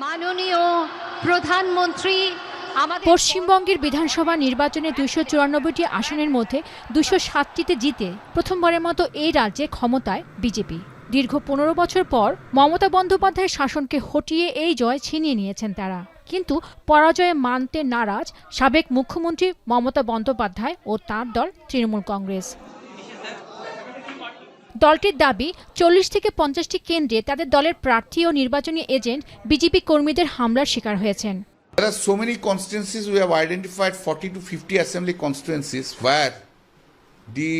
মাননীয় প্রধানমন্ত্রী পশ্চিমবঙ্গের বিধানসভা নির্বাচনে 294টি আসনের মধ্যে 207টিতে জিতে প্রথমবারের মতো এই রাজ্যে ক্ষমতায় বিজেপি। দীর্ঘ 15 বছর পর মমতা বন্দ্যোপাধ্যায়ের শাসনকে হটিয়ে এই জয় ছিনিয়ে নিয়েছেন তারা। কিন্তু পরাজয়ে মানতে নারাজ সাবেক মুখ্যমন্ত্রী মমতা বন্দ্যোপাধ্যায় ও তাঁর দল তৃণমূল কংগ্রেস। দলটির দাবি 40 থেকে 50টি কেন্দ্রে তাদের দলের প্রার্থী ও নির্বাচনী এজেন্ট বিজেপি কর্মীদের হামলার শিকার হয়েছেন। There are so many constituencies. We have identified 40 to 50 assembly constituencies where the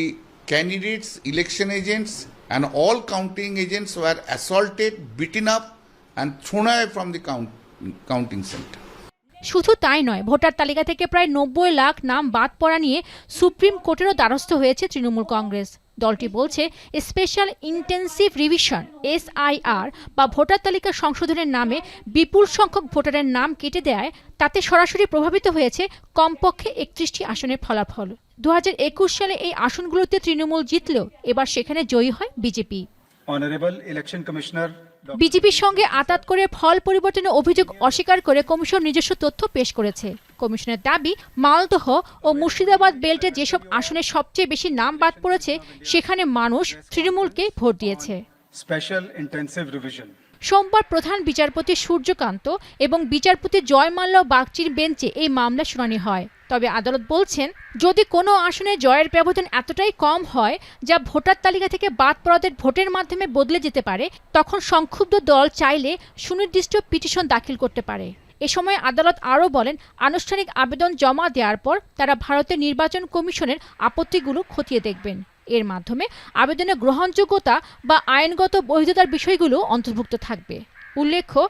candidates, election agents and all counting agents were assaulted, beaten up and thrown away from the counting center. শুধু তাই নয়, voter তালিকা থেকে প্রায় 90 লাখ নাম বাদ পড়া নিয়ে সুপ্রিম কোর্টেরও দ্বারস্থ হয়েছে তৃণমূল কংগ্রেস। দলটি বলছে স্পেশাল ইন্টেন্সিভ রিভিশন SIR বা ভোটার তালিকা সংশোধনের নামে বিপুল সংখ্যক ভোটারের নাম কেটে দেয় তাতে সরাসরি প্রভাবিত হয়েছে কমপক্ষে 31টি আসনের ফলাফল। 2021 সালে এই আসনগুলোতে তৃণমূল জিতলেও এবার সেখানে জয়ী হয় বিজেপি। অনারেবল ইলেকশন কমিশনার বিজেপির সঙ্গে আতাত করে ফল পরিবর্তনের অভিযোগ অস্বীকার করে কমিশন নিজস্ব তথ্য পেশ করেছে। কমিশনের দাবি, মালদহ ও মুর্শিদাবাদ বেল্টে যেসব আসনে সবচেয়ে বেশি নাম বাদ পড়েছে সেখানে মানুষ তৃণমূলকে ভোট দিয়েছে। Special intensive revision. সোমবার প্রধান বিচারপতি সূর্যকান্ত এবং বিচারপতি জয়মাল্য বাগচির বেঞ্চে এই মামলা শুনানি হয়। তবে আদালত বলছেন, যদি কোনো আসনে জয়ের ব্যবধান এতটাই কম হয় যা ভোটার তালিকা থেকে বাদ পড়াদের ভোটের মাধ্যমে বদলে যেতে পারে, তখন সংক্ষুব্ধ দল চাইলে সুনির্দিষ্ট পিটিশন দাখিল করতে পারে। এ সময় আদালত আরও বলেন, আনুষ্ঠানিক আবেদন জমা দেওয়ার পর তারা ভারতের নির্বাচন কমিশনের আপত্তিগুলো খতিয়ে দেখবেন। এর মাধ্যমে আবেদনের গ্রহণযোগ্যতা বা আইনগত বৈধতার বিষয়গুলো অন্তর্ভুক্ত থাকবে। উল্লেখ্য,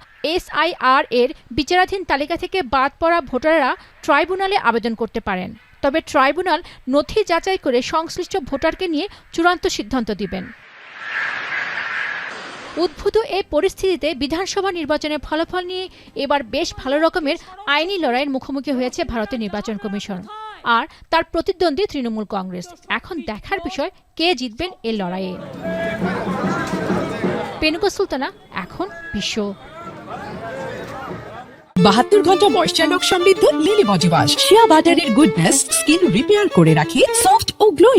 SIR এর বিচারাধীন তালিকা থেকে বাদ পড়া ভোটাররা ট্রাইব্যুনালে আবেদন করতে পারেন। তবে ট্রাইব্যুনাল নথি যাচাই করে সংশ্লিষ্ট ভোটারকে নিয়ে চূড়ান্ত সিদ্ধান্ত দিবেন। উদ্ভূত এই পরিস্থিতিতে বিধানসভা নির্বাচনের ফলাফল নিয়ে এবার বেশ ভালো রকমের আইনি লড়াইয়ের মুখোমুখি হয়েছে ভারতের নির্বাচন কমিশন আর তার প্রতিদ্বন্দ্বী তৃণমূল কংগ্রেস। এখন দেখার বিষয় কে জিতবেন এই লড়াইয়ে। পেনুকা সুলতানা, এখন বিশ্ব। 72 ঘন্টা ময়েশ্চার লক সমৃদ্ধ লিলি বডি ওয়াশ। শিয়া বাটারের গুডনেস স্কিন রিপেয়ার করে রাখে সফট ও গ্লোয়িং।